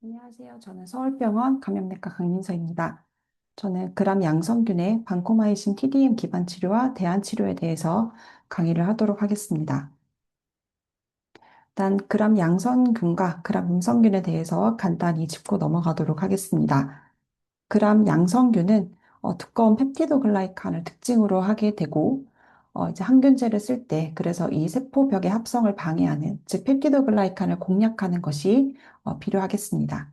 안녕하세요. 저는 서울병원 감염내과 강민서입니다. 저는 gram 양성균의 반코마이신 TDM 기반 치료와 대안 치료에 대해서 강의를 하도록 하겠습니다. 일단 gram 양성균과 gram 음성균에 대해서 간단히 짚고 넘어가도록 하겠습니다. gram 양성균은 두꺼운 펩티도글라이칸을 특징으로 하게 되고 이제 항균제를 쓸 때 그래서 이 세포벽의 합성을 방해하는 즉 펩티도글라이칸을 공략하는 것이 필요하겠습니다.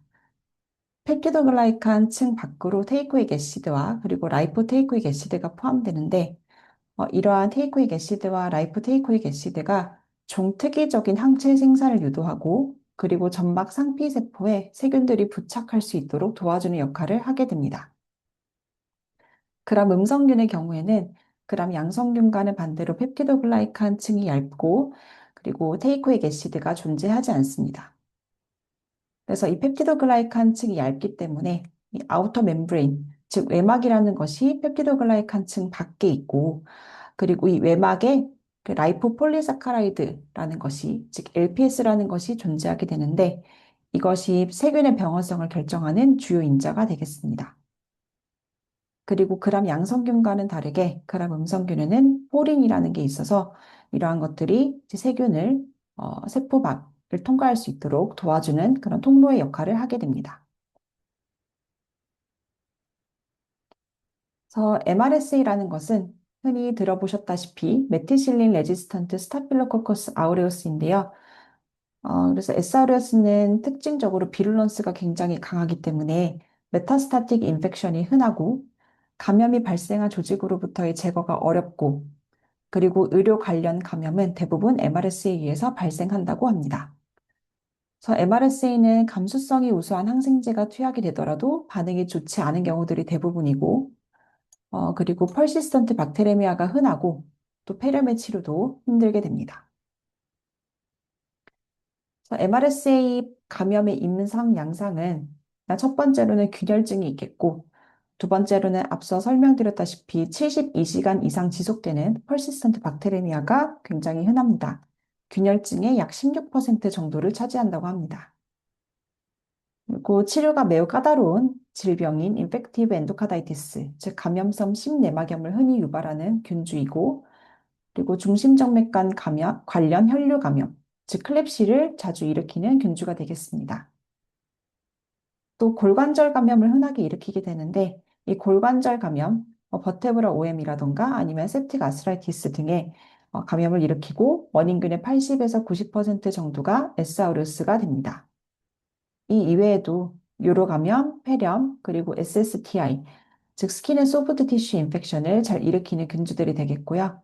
펩티도글라이칸 층 밖으로 테이크익 애시드와 그리고 라이포 테이크익 애시드가 포함되는데 이러한 테이크익 애시드와 라이포 테이크익 애시드가 종특이적인 항체 생산을 유도하고 그리고 점막 상피 세포에 세균들이 부착할 수 있도록 도와주는 역할을 하게 됩니다. 그람 음성균의 경우에는 그람 양성균과는 반대로 펩티도글라이칸 층이 얇고 그리고 테이크익 애시드가 존재하지 않습니다. 그래서 이 펩티도글라이칸 층이 얇기 때문에 이 아우터 멤브레인, 즉 외막이라는 것이 펩티도글라이칸 층 밖에 있고, 그리고 이 외막에 그 라이포폴리사카라이드라는 것이, 즉 LPS라는 것이 존재하게 되는데, 이것이 세균의 병원성을 결정하는 주요 인자가 되겠습니다. 그리고 그람 양성균과는 다르게 그람 음성균에는 포린이라는 게 있어서 이러한 것들이 이제 세균을 세포 밖을 통과할 수 있도록 도와주는 그런 통로의 역할을 하게 됩니다. 그래서 MRSA라는 것은 흔히 들어보셨다시피 메티실린 레지스턴트 스타필로코커스 아우레우스인데요. 그래서 SRS는 특징적으로 비룰런스가 굉장히 강하기 때문에 메타스타틱 인펙션이 흔하고 감염이 발생한 조직으로부터의 제거가 어렵고 그리고 의료 관련 감염은 대부분 MRSA에 의해서 발생한다고 합니다. 그래서 MRSA는 감수성이 우수한 항생제가 투약이 되더라도 반응이 좋지 않은 경우들이 대부분이고, 그리고 펄시스턴트 박테레미아가 흔하고 또 폐렴의 치료도 힘들게 됩니다. 그래서 MRSA 감염의 임상 양상은 첫 번째로는 균열증이 있겠고, 두 번째로는 앞서 설명드렸다시피 72시간 이상 지속되는 persistent 박테레미아가 굉장히 흔합니다. 균열증의 약 16% 정도를 차지한다고 합니다. 그리고 치료가 매우 까다로운 질병인 인펙티브 엔도카다이티스, 즉 감염성 심내막염을 흔히 유발하는 균주이고, 그리고 중심정맥관 감염, 관련 혈류 감염, 즉 클랩시를 자주 일으키는 균주가 되겠습니다. 또 골관절 감염을 흔하게 일으키게 되는데 이 골관절 감염, 버테브라 OM이라던가 아니면 septic 아스라이티스 등의 감염을 일으키고 원인균의 80에서 90% 정도가 SRS가 됩니다. 이 이외에도 요로 감염, 폐렴, 그리고 SSTI, 즉 스킨 앤 소프트 티슈 인펙션을 잘 일으키는 균주들이 되겠고요.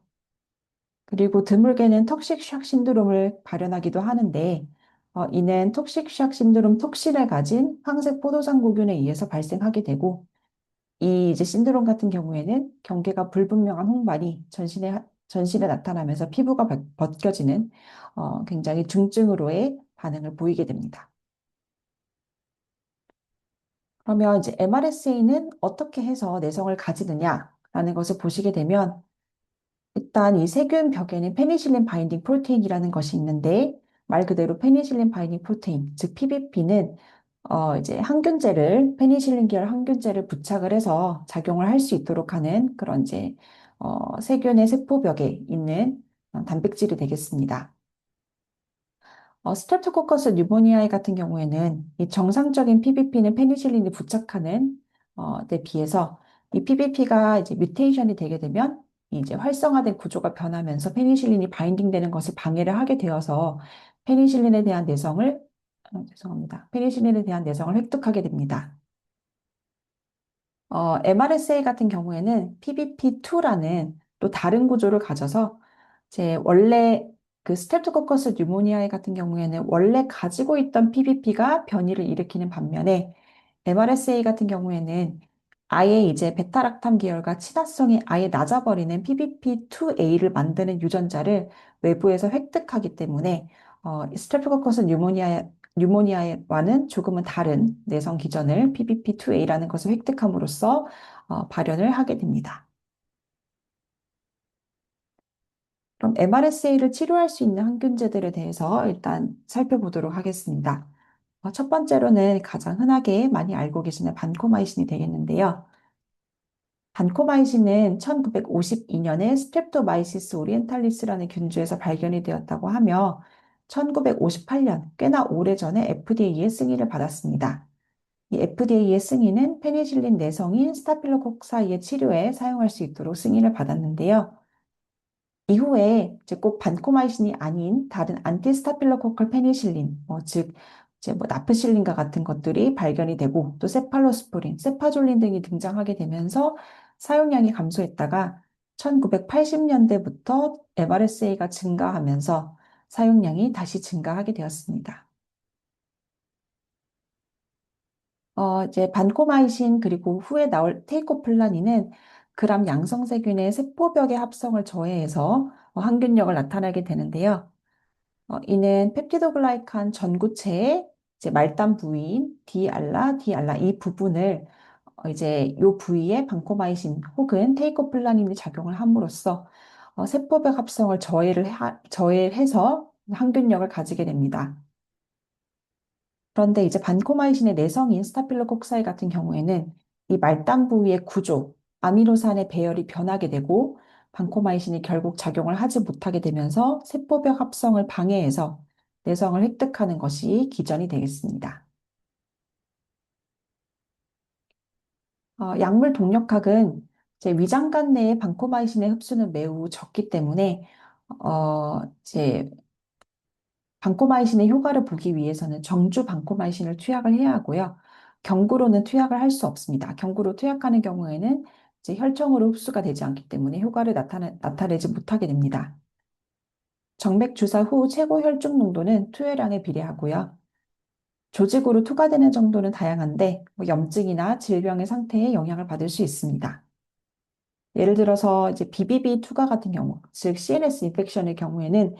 그리고 드물게는 톡식 샥 신드롬을 발현하기도 하는데, 이는 톡식 샥 신드롬 톡신을 가진 황색 포도상구균에 의해서 발생하게 되고, 이 이제 신드롬 같은 경우에는 경계가 불분명한 홍반이 전신에 나타나면서 피부가 벗겨지는 굉장히 중증으로의 반응을 보이게 됩니다. 그러면 이제 MRSA는 어떻게 해서 내성을 가지느냐라는 것을 보시게 되면 일단 이 세균 벽에는 페니실린 바인딩 프로테인이라는 것이 있는데 말 그대로 페니실린 바인딩 프로테인, 즉 PBP는 이제 항균제를 페니실린 계열 항균제를 부착을 해서 작용을 할 수 있도록 하는 그런 이제 세균의 세포벽에 있는 단백질이 되겠습니다. 스트랩토코커스 뉴모니아에 같은 경우에는 이 정상적인 PBP는 페니실린이 부착하는 데 비해서 이 PBP가 이제 뮤테이션이 되게 되면 이제 활성화된 구조가 변하면서 페니실린이 바인딩되는 것을 방해를 하게 되어서 페니실린에 대한 내성을 죄송합니다. 페니실린에 대한 내성을 획득하게 됩니다. MRSA 같은 경우에는 PBP2라는 또 다른 구조를 가져서 제 원래 그 스트랩토코커스 뉴모니아에 같은 경우에는 원래 가지고 있던 PBP가 변이를 일으키는 반면에 MRSA 같은 경우에는 아예 이제 베타락탐 계열과 친화성이 아예 낮아버리는 PBP2A를 만드는 유전자를 외부에서 획득하기 때문에 스트랩토코커스 뉴모니아와는 조금은 다른 내성 기전을 PBP2A라는 것을 획득함으로써 발현을 하게 됩니다. 그럼 MRSA를 치료할 수 있는 항균제들에 대해서 일단 살펴보도록 하겠습니다. 첫 번째로는 가장 흔하게 많이 알고 계시는 반코마이신이 되겠는데요. 반코마이신은 1952년에 스트랩토마이시스 오리엔탈리스라는 균주에서 발견이 되었다고 하며 1958년, 꽤나 오래전에 FDA의 승인을 받았습니다. 이 FDA의 승인은 페니실린 내성인 스타필로코카스의 치료에 사용할 수 있도록 승인을 받았는데요. 이후에 이제 꼭 반코마이신이 아닌 다른 안티스타필로코컬 페니실린, 즉 이제 뭐 나프실린과 같은 것들이 발견이 되고 또 세팔로스포린, 세파졸린 등이 등장하게 되면서 사용량이 감소했다가 1980년대부터 MRSA가 증가하면서 사용량이 다시 증가하게 되었습니다. 이제 반코마이신 그리고 후에 나올 테이코플라닌은 gram 양성세균의 세포벽의 합성을 저해해서 항균력을 나타내게 되는데요. 이는 펩티도글라이칸 전구체의 이제 말단 부위인 디알라 이 부분을 이제 요 부위에 반코마이신 혹은 테이코플라닌이 작용을 함으로써 세포벽 합성을 저해해서 항균력을 가지게 됩니다. 그런데 이제 반코마이신의 내성인 스타필로콕사이 같은 경우에는 이 말단 부위의 구조, 아미노산의 배열이 변하게 되고 반코마이신이 결국 작용을 하지 못하게 되면서 세포벽 합성을 방해해서 내성을 획득하는 것이 기전이 되겠습니다. 약물 동력학은 이제 위장관 내의 반코마이신의 흡수는 매우 적기 때문에 이제 반코마이신의 효과를 보기 위해서는 정주 반코마이신을 투약을 해야 하고요. 경구로는 투약을 할 수 없습니다. 경구로 투약하는 경우에는 이제 혈청으로 흡수가 되지 않기 때문에 효과를 나타내지 못하게 됩니다. 정맥 주사 후 최고 혈중 농도는 투여량에 비례하고요. 조직으로 투과되는 정도는 다양한데 뭐 염증이나 질병의 상태에 영향을 받을 수 있습니다. 예를 들어서 이제 BBB 투과 같은 경우, 즉 CNS 인펙션의 경우에는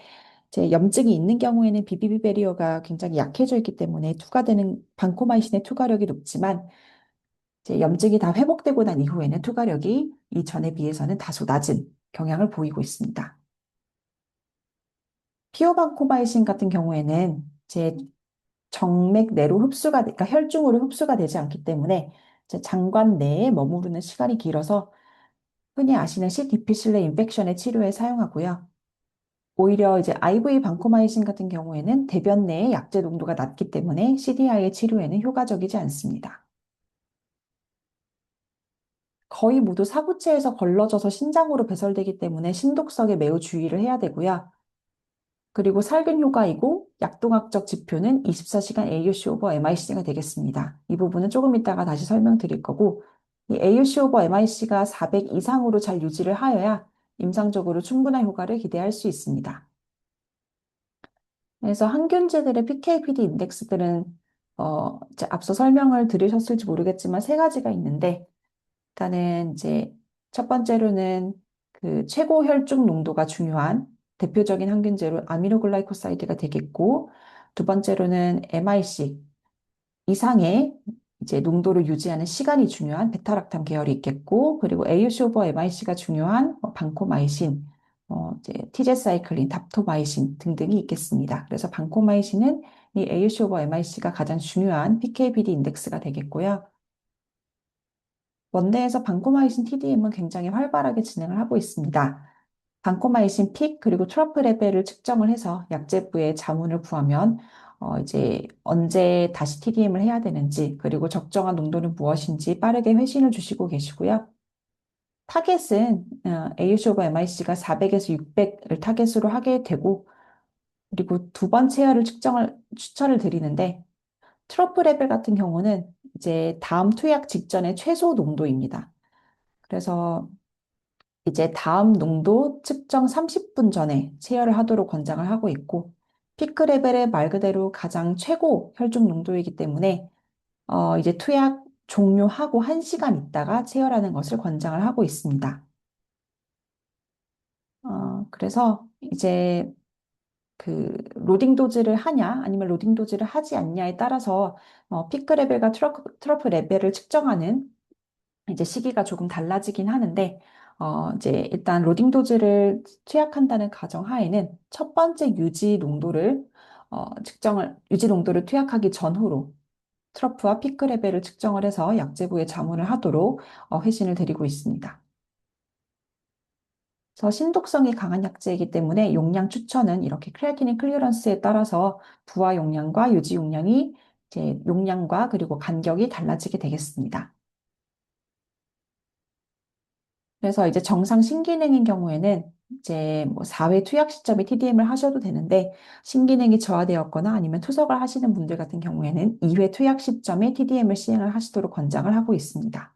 이제 염증이 있는 경우에는 BBB 베리어가 굉장히 약해져 있기 때문에 투과되는 반코마이신의 투과력이 높지만 이제 염증이 다 회복되고 난 이후에는 투과력이 이전에 비해서는 다소 낮은 경향을 보이고 있습니다. 피오반코마이신 같은 경우에는 이제 정맥 내로 그러니까 혈중으로 흡수가 되지 않기 때문에 이제 장관 내에 머무르는 시간이 길어서 흔히 아시는 C. 디피실레 인펙션의 치료에 사용하고요. 오히려 이제 IV 반코마이신 같은 경우에는 대변 내의 약제 농도가 낮기 때문에 CDI의 치료에는 효과적이지 않습니다. 거의 모두 사구체에서 걸러져서 신장으로 배설되기 때문에 신독성에 매우 주의를 해야 되고요. 그리고 살균 효과이고 약동학적 지표는 24시간 AUC 오버 MIC가 되겠습니다. 이 부분은 조금 이따가 다시 설명드릴 거고, 이 AUC 오버 MIC가 400 이상으로 잘 유지를 하여야 임상적으로 충분한 효과를 기대할 수 있습니다. 그래서 항균제들의 PK/PD 인덱스들은 이제 앞서 설명을 들으셨을지 모르겠지만 세 가지가 있는데, 일단은 이제 첫 번째로는 그 최고 혈중 농도가 중요한 대표적인 항균제로 아미노글라이코사이드가 되겠고, 두 번째로는 MIC 이상의 이제 농도를 유지하는 시간이 중요한 베타락탐 계열이 있겠고, 그리고 AUC 오버 MIC가 중요한 반코마이신, 이제 티제사이클린, 답토마이신 등등이 있겠습니다. 그래서 반코마이신은 이 AUC 오버 MIC가 가장 중요한 PK/PD 인덱스가 되겠고요. 원내에서 반코마이신 TDM은 굉장히 활발하게 진행을 하고 있습니다. 반코마이신 픽 그리고 트러플 레벨을 측정을 해서 약제부의 자문을 구하면 이제 언제 다시 TDM을 해야 되는지 그리고 적정한 농도는 무엇인지 빠르게 회신을 주시고 계시고요. 타겟은 AUC 오버 MIC가 400에서 600을 타겟으로 하게 되고 그리고 두 번 체열을 추천을 드리는데 트러플 레벨 같은 경우는 이제 다음 투약 직전의 최소 농도입니다. 그래서 이제 다음 농도 측정 30분 전에 체열을 하도록 권장을 하고 있고, 피크 레벨의 말 그대로 가장 최고 혈중 농도이기 때문에, 이제 투약 종료하고 1시간 있다가 체열하는 것을 권장을 하고 있습니다. 그래서 이제 그 로딩 도즈를 하냐, 아니면 로딩 도즈를 하지 않냐에 따라서, 피크 레벨과 트러프 레벨을 측정하는 이제 시기가 조금 달라지긴 하는데, 이제 일단 로딩 도즈를 투약한다는 가정하에는 첫 번째 유지 농도를 유지 농도를 투약하기 전후로 트러프와 피크 레벨을 측정을 해서 약제부에 자문을 하도록 회신을 드리고 있습니다. 그래서 신독성이 강한 약제이기 때문에 용량 추천은 이렇게 크레아티닌 클리어런스에 따라서 부하 용량과 유지 용량이 이제 용량과 그리고 간격이 달라지게 되겠습니다. 그래서 이제 정상 신기능인 경우에는 이제 뭐 4회 투약 시점에 TDM을 하셔도 되는데 신기능이 저하되었거나 아니면 투석을 하시는 분들 같은 경우에는 2회 투약 시점에 TDM을 시행을 하시도록 권장을 하고 있습니다.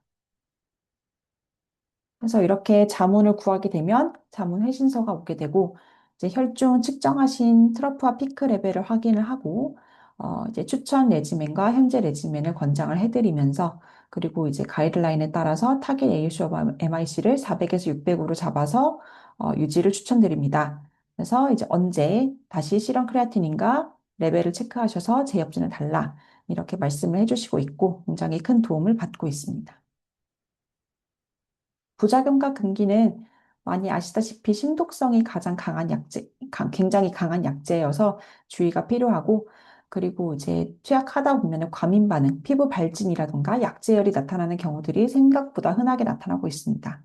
그래서 이렇게 자문을 구하게 되면 자문 회신서가 오게 되고 이제 혈중 측정하신 트러프와 피크 레벨을 확인을 하고 이제 추천 레지멘과 현재 레지멘을 권장을 해드리면서 그리고 이제 가이드라인에 따라서 타겟 AUC MIC를 400에서 600으로 잡아서 유지를 추천드립니다. 그래서 이제 언제 다시 실험 크레아틴인가 레벨을 체크하셔서 재협진을 달라 이렇게 말씀을 해주시고 있고 굉장히 큰 도움을 받고 있습니다. 부작용과 금기는 많이 아시다시피 신독성이 가장 강한 굉장히 강한 약제여서 주의가 필요하고, 그리고 이제 투약하다 보면은 과민 반응, 피부 발진이라던가 약제열이 나타나는 경우들이 생각보다 흔하게 나타나고 있습니다.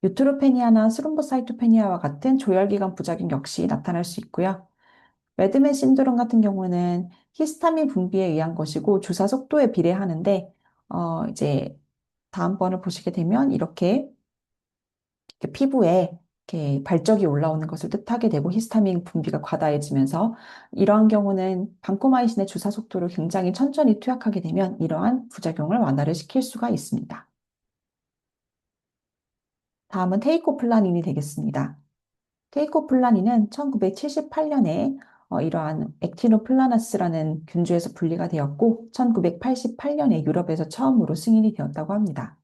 유트로페니아나 스롬보사이토페니아와 같은 조혈기관 부작용 역시 나타날 수 있고요. 레드맨 신드롬 같은 경우는 히스타민 분비에 의한 것이고 주사 속도에 비례하는데, 이제 다음번을 보시게 되면 이렇게 피부에 이렇게 발적이 올라오는 것을 뜻하게 되고 히스타민 분비가 과다해지면서 이러한 경우는 반코마이신의 주사 속도를 굉장히 천천히 투약하게 되면 이러한 부작용을 완화를 시킬 수가 있습니다. 다음은 테이코플라닌이 되겠습니다. 테이코플라닌은 1978년에 이러한 액티노플라나스라는 균주에서 분리가 되었고 1988년에 유럽에서 처음으로 승인이 되었다고 합니다.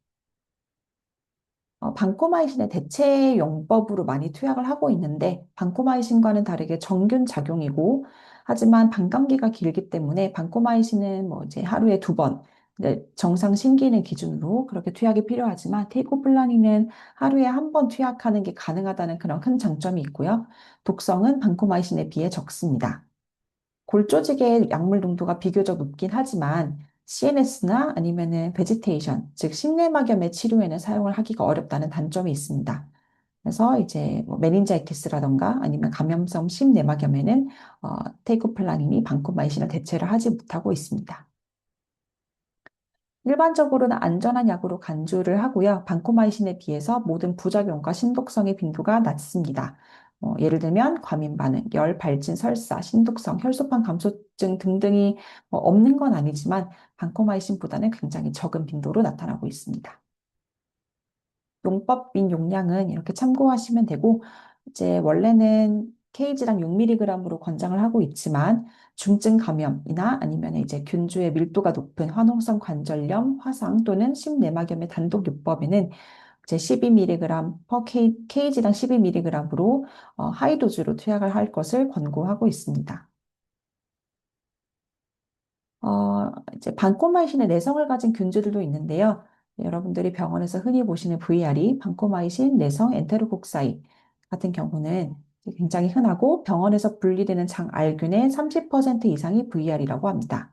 반코마이신의 대체 용법으로 많이 투약을 하고 있는데 반코마이신과는 다르게 정균 작용이고 하지만 반감기가 길기 때문에 반코마이신은 뭐 이제 하루에 2번 정상 신기는 기준으로 그렇게 투약이 필요하지만 테이코플라닌은 하루에 1번 투약하는 게 가능하다는 그런 큰 장점이 있고요. 독성은 반코마이신에 비해 적습니다. 골조직의 약물 농도가 비교적 높긴 하지만 CNS나 아니면은 베지테이션, 즉 심내막염의 치료에는 사용을 하기가 어렵다는 단점이 있습니다. 그래서 이제 뭐 메닌자이티스라던가 아니면 감염성 심내막염에는 테이코플라닌이 반코마이신을 대체를 하지 못하고 있습니다. 일반적으로는 안전한 약으로 간주를 하고요. 반코마이신에 비해서 모든 부작용과 신독성의 빈도가 낮습니다. 예를 들면 과민 반응, 열, 발진, 설사, 신독성, 혈소판 감소증 등등이 없는 건 아니지만 반코마이신보다는 굉장히 적은 빈도로 나타나고 있습니다. 용법 및 용량은 이렇게 참고하시면 되고, 이제 원래는 KG당 6mg으로 권장을 하고 있지만, 중증 감염이나 아니면 이제 균주의 밀도가 높은 화농성 관절염, 화상 또는 심내막염의 단독 요법에는 이제 12mg kg당 12mg으로 하이도즈로 투약을 할 것을 권고하고 있습니다. 이제 반코마이신의 내성을 가진 균주들도 있는데요. 여러분들이 병원에서 흔히 보시는 VR이 반코마이신 내성 엔테로콕사이 같은 경우는 굉장히 흔하고 병원에서 분리되는 장알균의 30% 이상이 VR이라고 합니다.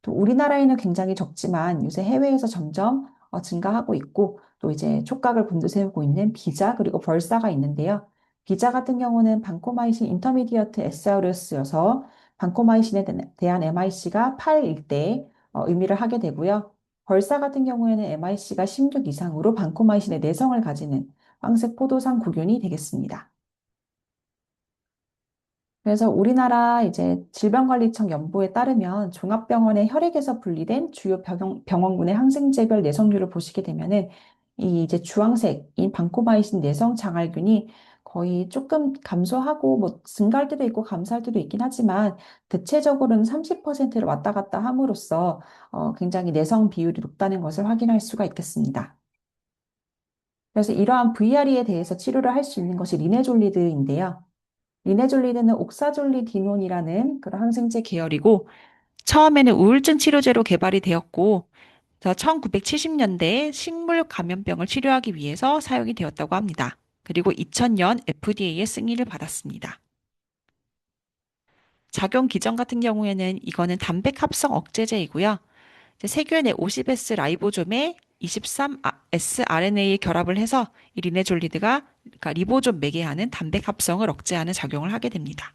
또 우리나라에는 굉장히 적지만 요새 해외에서 점점 증가하고 있고 또 이제 촉각을 곤두세우고 있는 비자 그리고 벌사가 있는데요. 비자 같은 경우는 반코마이신 인터미디어트 에스아우루스여서 반코마이신에 대한 MIC가 8일 때 의미를 하게 되고요. 벌사 같은 경우에는 MIC가 16 이상으로 반코마이신의 내성을 가지는 황색 포도상 구균이 되겠습니다. 그래서 우리나라 이제 질병관리청 연보에 따르면 종합병원의 혈액에서 분리된 주요 병원군의 항생제별 내성률을 보시게 되면은 이 이제 주황색인 반코마이신 내성 장알균이 거의 조금 감소하고 뭐 증가할 때도 있고 감소할 때도 있긴 하지만 대체적으로는 30%를 왔다 갔다 함으로써 굉장히 내성 비율이 높다는 것을 확인할 수가 있겠습니다. 그래서 이러한 VRE에 대해서 치료를 할 수 있는 것이 리네졸리드인데요. 리네졸리드는 옥사졸리디논이라는 그런 항생제 계열이고 처음에는 우울증 치료제로 개발이 되었고 1970년대에 식물 감염병을 치료하기 위해서 사용이 되었다고 합니다. 그리고 2000년 FDA의 승인을 받았습니다. 작용 기전 같은 경우에는 이거는 담백 합성 억제제이고요. 이제 세균의 50S 라이보솜에 23S RNA 결합을 해서 이 리네졸리드가 그러니까 리보솜 매개하는 담백 합성을 억제하는 작용을 하게 됩니다.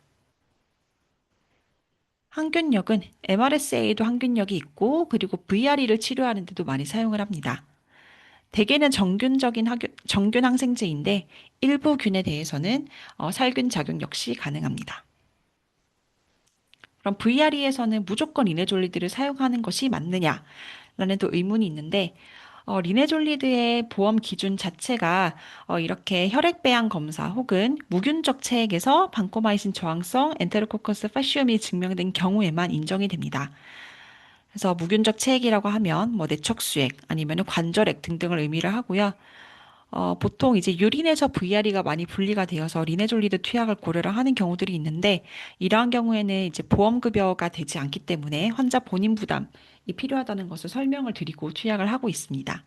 항균력은 MRSA도 항균력이 있고 그리고 VRE를 치료하는 데도 많이 사용을 합니다. 대개는 정균 항생제인데 일부 균에 대해서는 살균 작용 역시 가능합니다. 그럼 VRE에서는 무조건 리네졸리드를 사용하는 것이 맞느냐라는 또 의문이 있는데 리네졸리드의 보험 기준 자체가 이렇게 혈액 배양 검사 혹은 무균적 체액에서 반코마이신 저항성 엔테로코커스 파시움이 증명된 경우에만 인정이 됩니다. 그래서 무균적 체액이라고 하면 뭐 내척수액 아니면 관절액 등등을 의미를 하고요. 보통 이제 유린에서 VRE가 많이 분리가 되어서 리네졸리드 투약을 고려를 하는 경우들이 있는데 이러한 경우에는 이제 보험급여가 되지 않기 때문에 환자 본인 부담이 필요하다는 것을 설명을 드리고 투약을 하고 있습니다.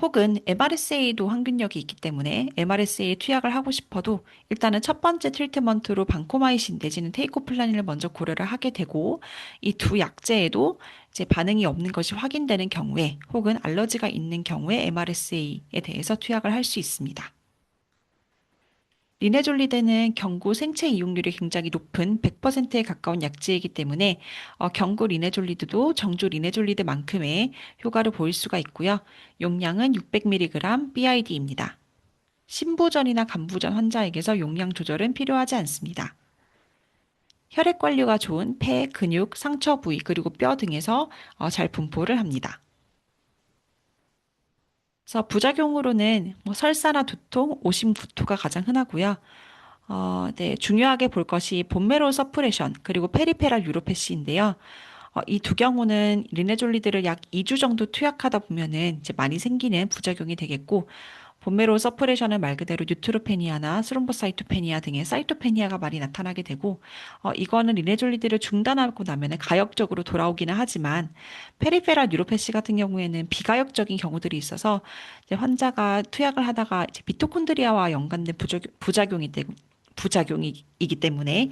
혹은 MRSA도 항균력이 있기 때문에 MRSA 투약을 하고 싶어도 일단은 첫 번째 트리트먼트로 반코마이신 내지는 테이코플라닌을 먼저 고려를 하게 되고 이 두 약제에도 이제 반응이 없는 것이 확인되는 경우에 혹은 알러지가 있는 경우에 MRSA에 대해서 투약을 할 수 있습니다. 리네졸리드는 경구 생체 이용률이 굉장히 높은 100%에 가까운 약제이기 때문에 경구 리네졸리드도 정주 리네졸리드만큼의 효과를 보일 수가 있고요. 용량은 600mg BID입니다. 신부전이나 간부전 환자에게서 용량 조절은 필요하지 않습니다. 혈액 관리가 좋은 폐, 근육, 상처 부위, 그리고 뼈 등에서 잘 분포를 합니다. 그래서 부작용으로는 뭐 설사나 두통, 오심, 구토가 가장 흔하고요. 네, 중요하게 볼 것이 본메로 서프레션 그리고 페리페랄 뉴로패시인데요. 이 두 경우는 리네졸리드를 약 2주 정도 투약하다 보면은 이제 많이 생기는 부작용이 되겠고 본메로 서프레션은 말 그대로 뉴트로페니아나 스롬보사이토페니아 등의 사이토페니아가 많이 나타나게 되고 이거는 리네졸리드를 중단하고 나면은 가역적으로 돌아오기는 하지만 페리페랄 뉴로패시 같은 경우에는 비가역적인 경우들이 있어서 이제 환자가 투약을 하다가 이제 미토콘드리아와 연관된 부작용이기 때문에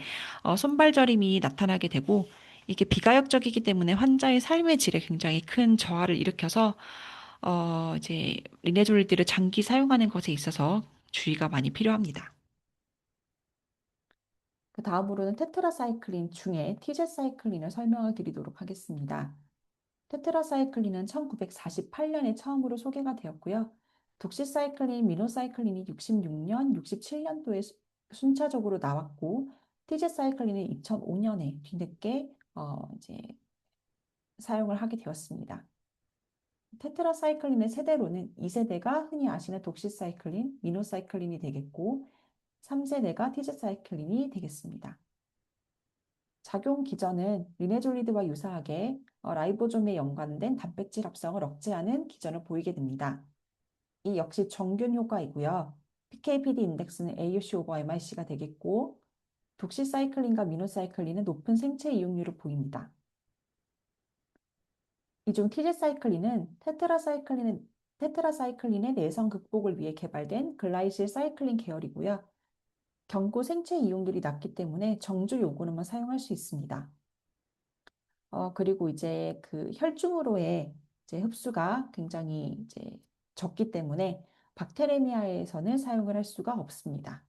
손발저림이 나타나게 되고 이게 비가역적이기 때문에 환자의 삶의 질에 굉장히 큰 저하를 일으켜서 이제 리네졸리드를 장기 사용하는 것에 있어서 주의가 많이 필요합니다. 그 다음으로는 테트라사이클린 중에 티제사이클린을 설명을 드리도록 하겠습니다. 테트라사이클린은 1948년에 처음으로 소개가 되었고요. 독시사이클린, 미노사이클린이 66년, 67년도에 순차적으로 나왔고, 티제사이클린은 2005년에 뒤늦게 이제 사용을 하게 되었습니다. 테트라사이클린의 세대로는 2세대가 흔히 아시는 독시사이클린, 미노사이클린이 되겠고, 3세대가 티제사이클린이 되겠습니다. 작용 기전은 리네졸리드와 유사하게 라이보솜에 연관된 단백질 합성을 억제하는 기전을 보이게 됩니다. 이 역시 정균 효과이고요. PKPD 인덱스는 AUC 오버 MIC가 되겠고, 독시사이클린과 미노사이클린은 높은 생체 이용률을 보입니다. 이 중 티제사이클린은 테트라사이클린의 내성 극복을 위해 개발된 글라이실 사이클린 계열이고요. 경구 생체 이용률이 낮기 때문에 정주 요구는만 사용할 수 있습니다. 그리고 이제 그 혈중으로의 이제 흡수가 굉장히 이제 적기 때문에 박테레미아에서는 사용을 할 수가 없습니다.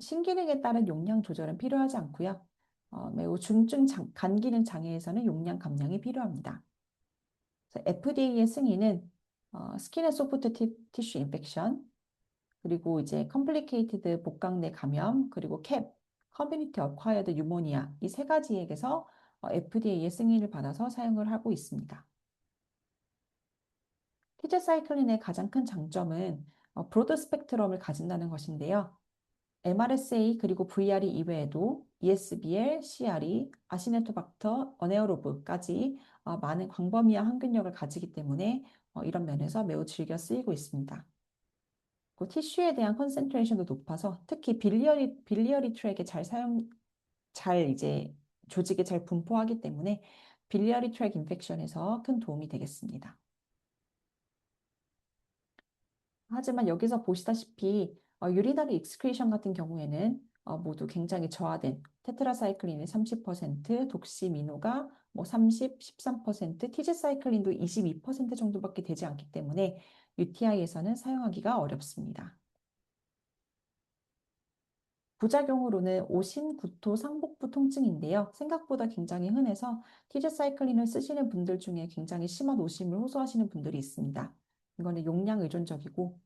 신기능에 따른 용량 조절은 필요하지 않고요. 매우 중증 간 기능 장애에서는 용량 감량이 필요합니다. FDA의 승인은 스킨 앤 소프트 티슈 인펙션, 그리고 이제 컴플리케이티드 복강 내 감염, 그리고 캡, 커뮤니티 어콰이어드 유모니아 이 세 가지에게서 FDA의 승인을 받아서 사용을 하고 있습니다. 티제사이클린의 가장 큰 장점은 브로드 스펙트럼을 가진다는 것인데요. MRSA 그리고 VRE 이외에도 ESBL, CRE, 아시네토박터, 어네어로브까지 많은 광범위한 항균력을 가지기 때문에 이런 면에서 매우 즐겨 쓰이고 있습니다. 그 티슈에 대한 컨센트레이션도 높아서 특히 빌리어리 트랙에 잘 이제 조직에 잘 분포하기 때문에 빌리어리 트랙 인펙션에서 큰 도움이 되겠습니다. 하지만 여기서 보시다시피 유리너리 익스크리션 같은 경우에는 모두 굉장히 저하된 테트라사이클린이 30%, 독시미노가 뭐 30, 13%, 티즈사이클린도 22% 정도밖에 되지 않기 때문에 UTI에서는 사용하기가 어렵습니다. 부작용으로는 오심, 구토, 상복부 통증인데요. 생각보다 굉장히 흔해서 티즈사이클린을 쓰시는 분들 중에 굉장히 심한 오심을 호소하시는 분들이 있습니다. 이거는 용량 의존적이고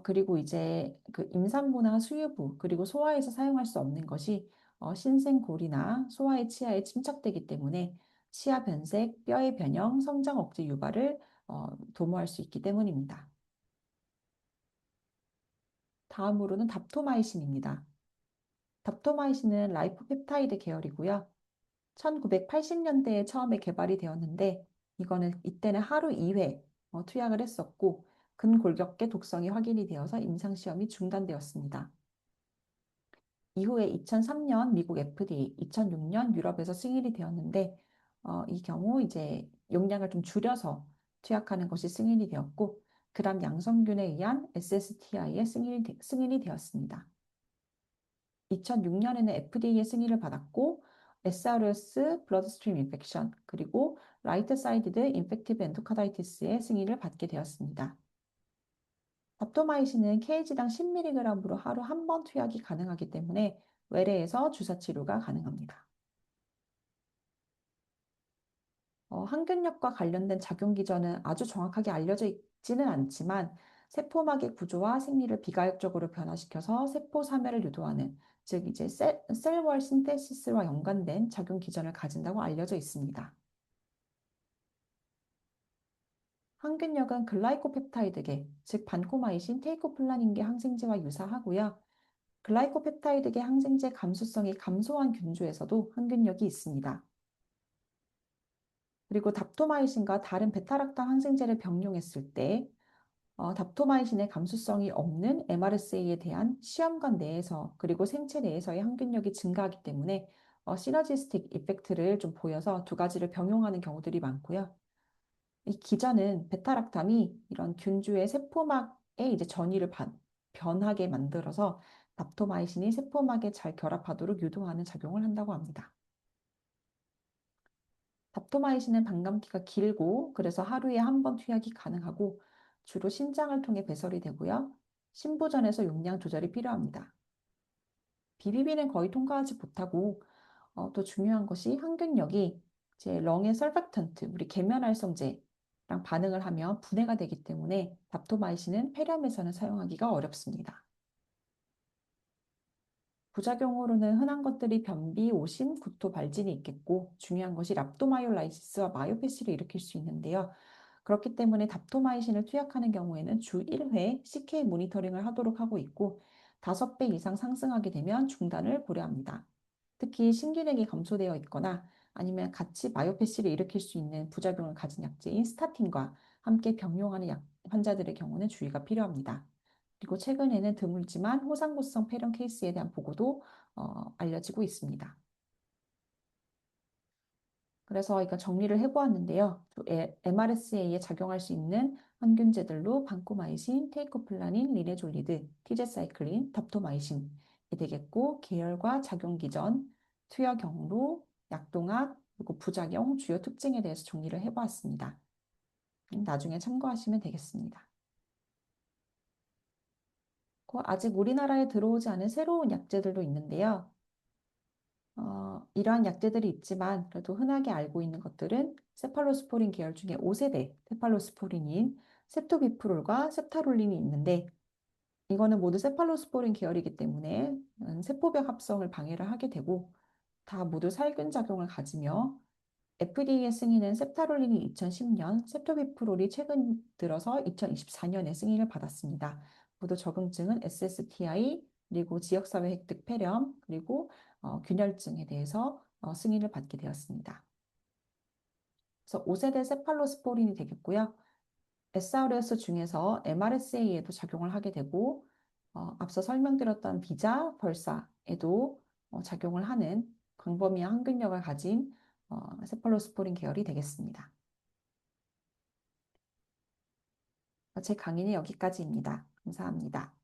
그리고 이제 그 임산부나 수유부, 그리고 소아에서 사용할 수 없는 것이 신생골이나 소아의 치아에 침착되기 때문에 치아 변색, 뼈의 변형, 성장 억제 유발을 도모할 수 있기 때문입니다. 다음으로는 답토마이신입니다. 답토마이신은 라이포펩타이드 계열이고요. 1980년대에 처음에 개발이 되었는데 이거는 이때는 하루 2회 투약을 했었고 근골격계 독성이 확인이 되어서 임상시험이 중단되었습니다. 이후에 2003년 미국 FDA, 2006년 유럽에서 승인이 되었는데 이 경우 이제 용량을 좀 줄여서 투약하는 것이 승인이 되었고 그람 양성균에 의한 SSTI에 승인이 되었습니다. 2006년에는 FDA의 승인을 받았고 SRS 블러드스트림 인펙션 그리고 라이트 사이디드 인펙티브 엔도카다이티스의 승인을 받게 되었습니다. 답토마이신은 kg당 10mg으로 하루 한 번 투약이 가능하기 때문에 외래에서 주사 치료가 가능합니다. 항균력과 관련된 작용 기전은 아주 정확하게 알려져 있지는 않지만 세포막의 구조와 생리를 비가역적으로 변화시켜서 세포 사멸을 유도하는 즉 이제 셀월 신테시스와 연관된 작용 기전을 가진다고 알려져 있습니다. 항균력은 글라이코펩타이드계, 즉 반코마이신, 테이코플라닌계 항생제와 유사하고요. 글라이코펩타이드계 항생제 감수성이 감소한 균주에서도 항균력이 있습니다. 그리고 답토마이신과 다른 베타락탐 항생제를 병용했을 때 답토마이신의 감수성이 없는 MRSA에 대한 시험관 내에서 그리고 생체 내에서의 항균력이 증가하기 때문에 시너지스틱 이펙트를 좀 보여서 두 가지를 병용하는 경우들이 많고요. 이 기전은 베타락탐이 이런 균주의 세포막에 이제 변하게 만들어서 답토마이신이 세포막에 잘 결합하도록 유도하는 작용을 한다고 합니다. 답토마이신은 반감기가 길고 그래서 하루에 한 번 투약이 가능하고 주로 신장을 통해 배설이 되고요. 신부전에서 용량 조절이 필요합니다. 비비비는 거의 통과하지 못하고 또 중요한 것이 항균력이 제 렁의 설팩턴트, 우리 계면활성제랑 반응을 하면 분해가 되기 때문에 답토마이신은 폐렴에서는 사용하기가 어렵습니다. 부작용으로는 흔한 것들이 변비, 오심, 구토, 발진이 있겠고 중요한 것이 랍도마이올라이시스와 마요패시를 일으킬 수 있는데요. 그렇기 때문에 답토마이신을 투약하는 경우에는 주 1회 CK 모니터링을 하도록 하고 있고 5배 이상 상승하게 되면 중단을 고려합니다. 특히 신기능이 감소되어 있거나 아니면 같이 마요패시를 일으킬 수 있는 부작용을 가진 약제인 스타틴과 함께 병용하는 환자들의 경우는 주의가 필요합니다. 그리고 최근에는 드물지만 호상무성 폐렴 케이스에 대한 보고도 알려지고 있습니다. 그래서 이거 정리를 해보았는데요. MRSA에 작용할 수 있는 항균제들로 반코마이신, 테이코플라닌, 리네졸리드, 티제사이클린, 덥토마이신이 되겠고 계열과 작용 기전, 투여 경로, 약동학, 그리고 부작용, 주요 특징에 대해서 정리를 해보았습니다. 나중에 참고하시면 되겠습니다. 아직 우리나라에 들어오지 않은 새로운 약제들도 있는데요. 이러한 약제들이 있지만 그래도 흔하게 알고 있는 것들은 세팔로스포린 계열 중에 5세대 세팔로스포린인 세토비프롤과 셉타롤린이 있는데 이거는 모두 세팔로스포린 계열이기 때문에 세포벽 합성을 방해를 하게 되고 다 모두 살균 작용을 가지며 FDA 승인은 셉타롤린이 2010년, 셉토비프롤이 최근 들어서 2024년에 승인을 받았습니다. 모두 적응증은 SSTI, 그리고 지역사회 획득 폐렴, 그리고 균열증에 대해서 승인을 받게 되었습니다. 그래서 5세대 세팔로스포린이 되겠고요. SRS 중에서 MRSA에도 작용을 하게 되고 앞서 설명드렸던 비자, 벌사에도 작용을 하는 광범위한 항균력을 가진 세팔로스포린 계열이 되겠습니다. 제 강의는 여기까지입니다. 감사합니다.